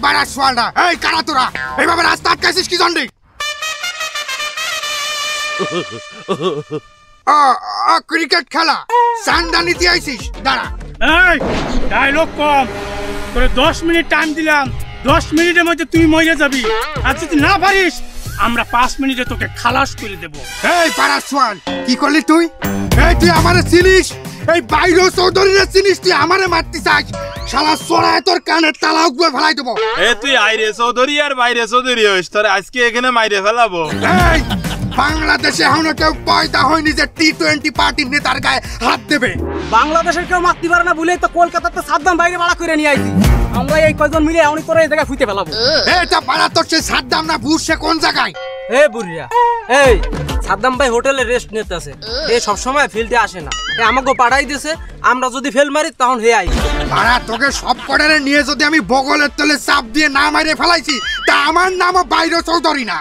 বাড়া সোয়ালটা, এই কারা তোরা? এইভাবে রাস্তা আটকাইছিস কি জন্যে? ক্রিকেট খেলা সান্ডা নিতে আইছিস? দাঁড়া। এই ডায়লগ কম, তোরে 10 মিনিট টাইম দিলাম, 10 মিনিটের মধ্যে তুই মরে যাবি। আর যদি না পারিস আমরা 5 মিনিটে তোকে খালাস করে দেব। এই বাড়া সোয়াল, কি করলি তুই? এই তুই আমারে চিনিস? এই বাইরে চৌধুরীরে চিনিস? তুই আমারে মারতে চাস? শালা সোড়ায় তোর কানের তালা উগবে ফেলাই দেবো। এই তুই আইরে চৌধুরী আর বাইরে চৌধুরী হইস, তোর আজকে এখানে মাইরে ফেলাবো। এই বাংলাদেশে এখনো কেউ পয়দা হয়নি যে টি-20 পার্টির নেতার গায়ে হাত দেবে। বাংলাদেশের কেউ মারতে পারে না বলেই তো কলকাতাতে সাদ্দাম বাইরে ভাড়া করে নিয়ে আইছি। আমরা এই কয়জন মিলে এমনি করে এই জায়গায় ফুইতে ফেলাবো। এটা পাড়া তোর সেই সাদ্দাম না বুশ, সে কোন জায়গায়? এ বুড়িয়া, এই সাদ্দাম ভাই হোটেলে রেস্ট নিতে আছে, এ সব সময় ফিল্ডে আসে না, এ আমাকে পাঠাই দিয়েছে। আমরা যদি ফেল মারি তখন হে আই। পাড়া তোকে সব কটারে নিয়ে যদি আমি বগলের তলে চাপ দিয়ে না মারে ফেলাইছি, তা আমার নামও বাইরে চৌধুরী না।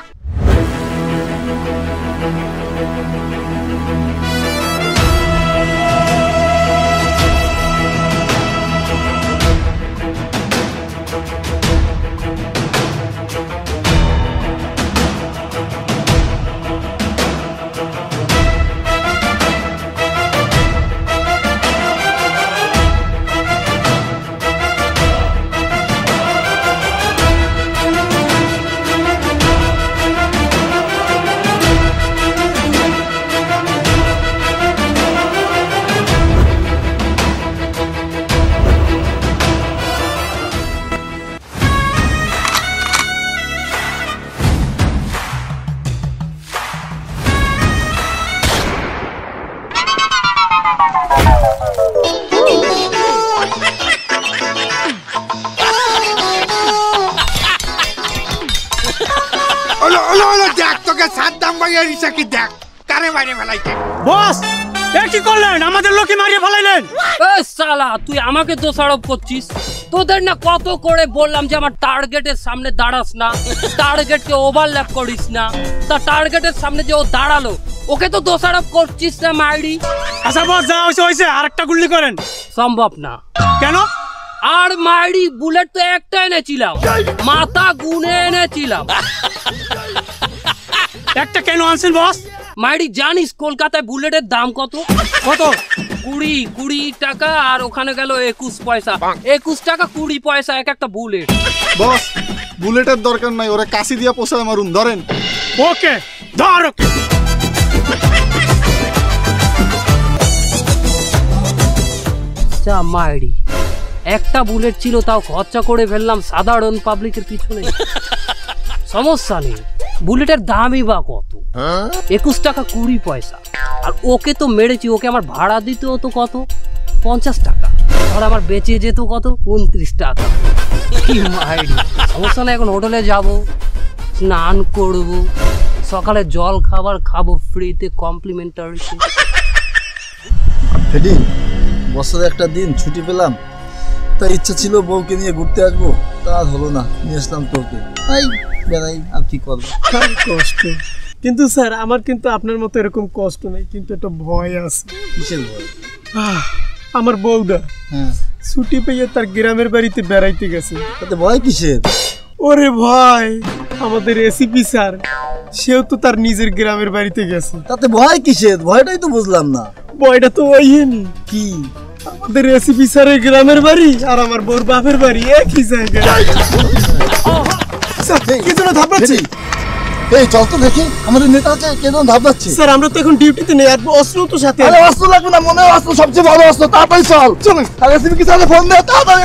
আমাদের লোকে মারিয়ে ফেলাইলেন। এই শালা, তুই আমাকে দোষারোপ করছিস? তোদের না কত করে বললাম যে আমার টার্গেটের সামনে দাঁড়াস না, টার্গেটকে ওভারল্যাপ করিস না। তা টার্গেটের সামনে যে ও দাঁড়ালো, ওকে তো দোষারোপ করছিস না মাইরি। আচ্ছা বস, যা হয়েছে আরেকটা গুলি করেন। সম্ভব না। কেন? আর মাইরি বুলেট তো একটা এনেছিলাম, মাথা গুনে এনেছিলাম। একটা কেন আনছেন বস? মাইরি জানিস কলকাতায় বুলেটের দাম কত? কত? 20 টাকা, আর ওখানে গেল 21 পয়সা। 21 টাকা 20 পয়সা এক একটা বুলেট। বস, বুলেটের দরকার নাই, ওরা কাশি দিয়া পোষায় মারুন। ধরেন। ওকে, ধর ওকে। মাইরি একটা বুলেট ছিল, তাও খরচা করে ফেললাম সাধারণ পাবলিকের পিছনে। সমস্যা নেই, বুলেটের দামই বা কত? 21 টাকা 20 পয়সা। আর ওকে তো মেরেছি, ওকে আমার ভাড়া দিতে হতো কত? 50 টাকা। আর আমার বেঁচে যেত কত? 29 টাকা। কি মাইরি, সমস্যা নেই, এখন হোটেলে যাব, স্নান করব, সকালে জল খাবার খাবো ফ্রিতে, কমপ্লিমেন্টারি। ফেডি, বছরে একটা দিন ছুটি পেলাম, তাই ইচ্ছা ছিল বউকে নিয়ে ঘুরতে আসবো, তা হলো না, নিয়ে আসলাম তোকে। বেড়াই, আর কি করবো। কষ্ট কিন্তু স্যার, আমার কিন্তু আপনার মতো এরকম কষ্ট নেই, কিন্তু একটা ভয় আছে। কিসের ভয়? আমার বউদা ছুটি পেয়ে তার গ্রামের বাড়িতে বেড়াইতে গেছে। তাতে ভয় কিসের? ওরে ভয়, আমাদের এসিপি স্যার, সেও তো তার নিজের গ্রামের বাড়িতে গেছে। তাতে ভয় কিসের? ভয়টাই তো বুঝলাম না। ভয়টা তো ওইনি কি, আমাদের এসিপি স্যারের গ্রামের বাড়ি আর আমার বউর বাপের বাড়ি একই জায়গায়। কি জন্য ধাপড়াচ্ছি? এই চল তো দেখি, আমাদের নেতা আছে, কে যেন ধাপড়াচ্ছে। স্যার, আমরা তো এখন ডিউটিতে নেই, আর অস্ত্র তো সাথে। অস্ত্র লাগবে না, মনে হয় অস্ত্র সবচেয়ে ভালো অস্ত্র। তাড়াতাড়ি চল। চলুন, আর এসিপি কি স্যারে ফোন দেয়, তাড়াতাড়ি।